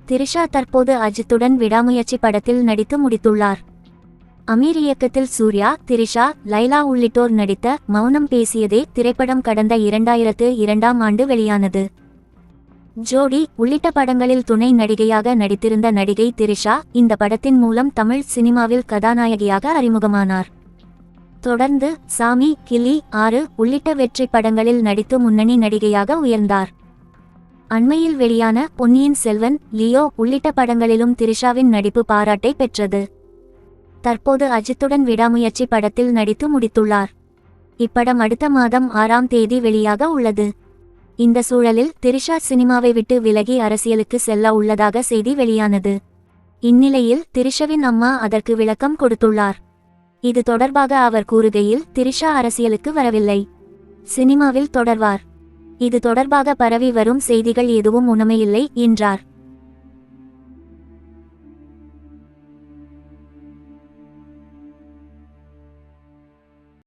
திரிஷா தற்போது அஜித்துடன் விடாமுயற்சி படத்தில் நடித்து முடித்துள்ளார். அமீர் இயக்கத்தில் சூர்யா, திரிஷா, லைலா உள்ளிட்டோர் நடித்த மௌனம் பேசியதே திரைப்படம் கடந்த 2002ஆம் ஆண்டு வெளியானது. ஜோடி உள்ளிட்ட படங்களில் துணை நடிகையாக நடித்திருந்த நடிகை திரிஷா இந்த படத்தின் மூலம் தமிழ் சினிமாவில் கதாநாயகியாக அறிமுகமானார். தொடர்ந்து சாமி, கிளி, 6 உள்ளிட்ட வெற்றி படங்களில் நடித்து முன்னணி நடிகையாக உயர்ந்தார். அண்மையில் வெளியான பொன்னியின் செல்வன், லியோ உள்ளிட்ட படங்களிலும் திரிஷாவின் நடிப்பு பாராட்டை பெற்றது. தற்போது அஜித்துடன் விடாமுயற்சி படத்தில் நடித்து முடித்துள்ளார். இப்படம் அடுத்த மாதம் 6ஆம் தேதி வெளியாக உள்ளது. இந்த சூழலில் திரிஷா சினிமாவை விட்டு விலகி அரசியலுக்கு செல்ல உள்ளதாக செய்தி வெளியானது. இந்நிலையில் திரிஷாவின் அம்மா அதற்கு விளக்கம் கொடுத்துள்ளார். இது தொடர்பாக அவர் கூறுகையில், திரிஷா அரசியலுக்கு வரவில்லை, சினிமாவில் தொடர்வார். இது தொடர்பாக பரவி வரும் செய்திகள் எதுவும் உண்மையில்லை என்றார்.